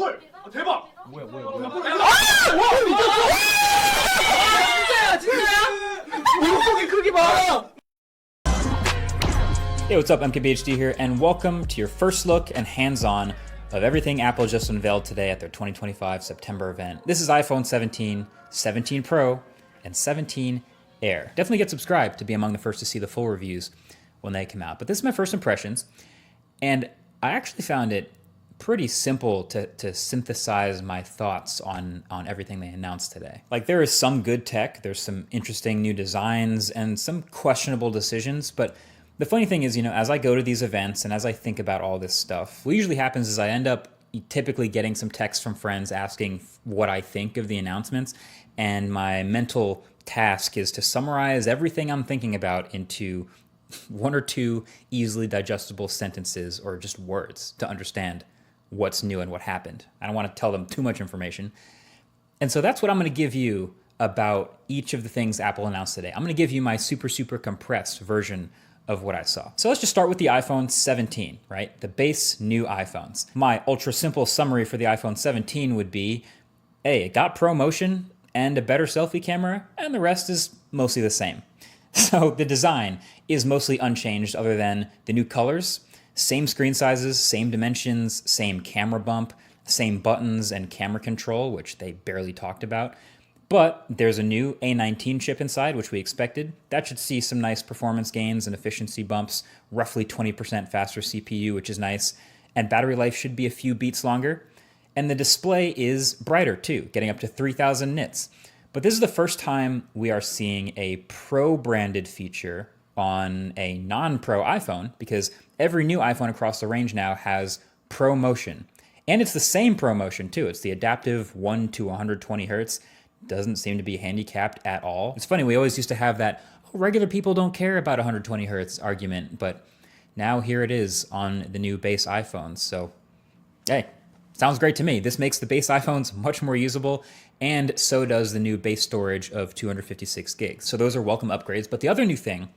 헐! 대박! 뭐야. 물고기 크기 봐! Hey, what's up? MKBHD here, and welcome to your first look and hands-on of everything Apple just unveiled today at their 2025 September event. This is iPhone 17, 17 Pro, and 17 Air. Definitely get subscribed to be among the first to see the full reviews when they come out. But this is my first impressions, and I actually found it pretty simple to synthesize my thoughts on everything they announced today. Like, there is some good tech, there's some interesting new designs, and some questionable decisions, but the funny thing is, as I go to these events and as I think about all this stuff, what usually happens is I end up typically getting some texts from friends asking what I think of the announcements, and my mental task is to summarize everything I'm thinking about into one or two easily digestible sentences or just words to understand what's new and what happened. I don't want to tell them too much information. And so that's what I'm going to give you about each of the things Apple announced today. I'm going to give you my super compressed version of what I saw. So let's just start with the iPhone 17, right? The base new iPhones. My ultra simple summary for the iPhone 17 would be, hey, it got ProMotion and a better selfie camera, and the rest is mostly the same. So the design is mostly unchanged other than the new colors, same screen sizes, same dimensions, same camera bump, same buttons and camera control, which they barely talked about. But there's a new A19 chip inside, which we expected. That should see some nice performance gains and efficiency bumps, roughly 20% faster CPU, which is nice. And battery life should be a few beats longer. And the display is brighter too, getting up to 3000 nits. But this is the first time we are seeing a Pro-branded feature on a non-Pro iPhone, because every new iPhone across the range now has ProMotion. And it's the same ProMotion too. It's the adaptive 1 to 120 hertz. Doesn't seem to be handicapped at all. It's funny, we always used to have that, regular people don't care about 120 hertz argument, but now here it is on the new base iPhones. So, hey, sounds great to me. This makes the base iPhones much more usable, and so does the new base storage of 256 gigs. So those are welcome upgrades. But the other new thing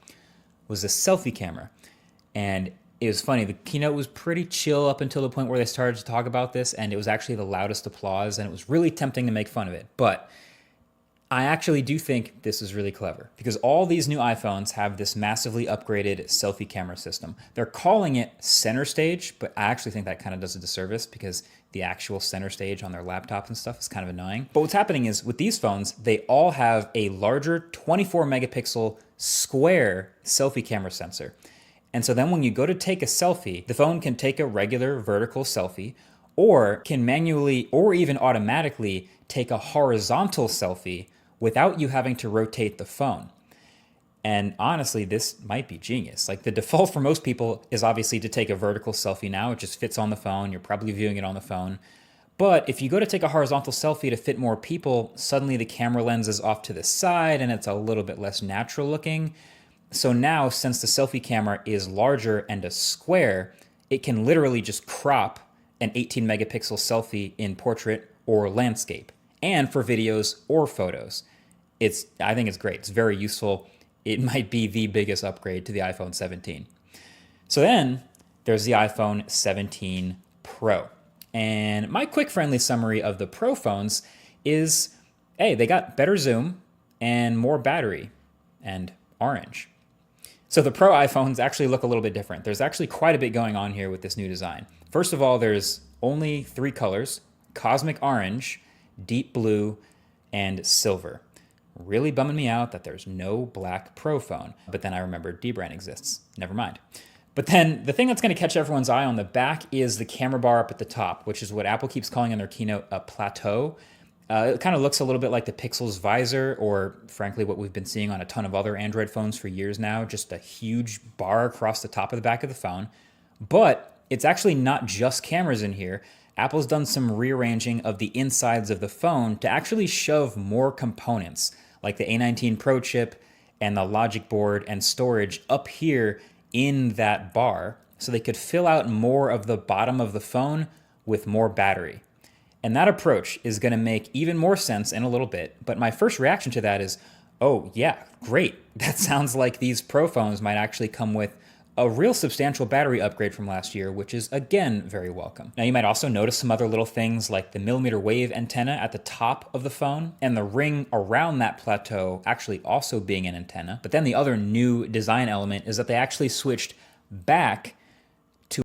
was the selfie camera. And it was funny, the keynote was pretty chill up until the point where they started to talk about this, and it was actually the loudest applause, and it was really tempting to make fun of it. But I actually do think this is really clever, because all these new iPhones have this massively upgraded selfie camera system. They're calling it center stage, but I actually think that kind of does a disservice, because the actual center stage on their laptops and stuff is kind of annoying. But what's happening is with these phones, they all have a larger 24 megapixel square selfie camera sensor. And so then when you go to take a selfie, the phone can take a regular vertical selfie, or can manually or even automatically take a horizontal selfie without you having to rotate the phone. And honestly, this might be genius. Like, the default for most people is obviously to take a vertical selfie now. It just fits on the phone. You're probably viewing it on the phone. But if you go to take a horizontal selfie to fit more people, suddenly the camera lens is off to the side and it's a little bit less natural looking. So now, since the selfie camera is larger and a square, it can literally just crop an 18 megapixel selfie in portrait or landscape, and for videos or photos. I think it's great. It's very useful. It might be the biggest upgrade to the iPhone 17. So then there's the iPhone 17 Pro. And my quick friendly summary of the Pro phones is, hey, they got better zoom and more battery and orange. So the Pro iPhones actually look a little bit different. There's actually quite a bit going on here with this new design. First of all, there's only 3 colors: cosmic orange, deep blue, and silver. Really bumming me out that there's no black Pro phone. But then I remembered Dbrand exists. Never mind. But then the thing that's going to catch everyone's eye on the back is the camera bar up at the top, which is what Apple keeps calling in their keynote a plateau. It kind of looks a little bit like the Pixel's visor, or frankly what we've been seeing on a ton of other Android phones for years now, just a huge bar across the top of the back of the phone. But it's actually not just cameras in here. Apple's done some rearranging of the insides of the phone to actually shove more components, like the A19 Pro chip and the logic board and storage up here in that bar, so they could fill out more of the bottom of the phone with more battery. And that approach is going to make even more sense in a little bit. But my first reaction to that is, oh yeah, great. That sounds like these Pro phones might actually come with a real substantial battery upgrade from last year, which is again very welcome. Now you might also notice some other little things like the millimeter wave antenna at the top of the phone and the ring around that plateau actually also being an antenna. But then the other new design element is that they actually switched back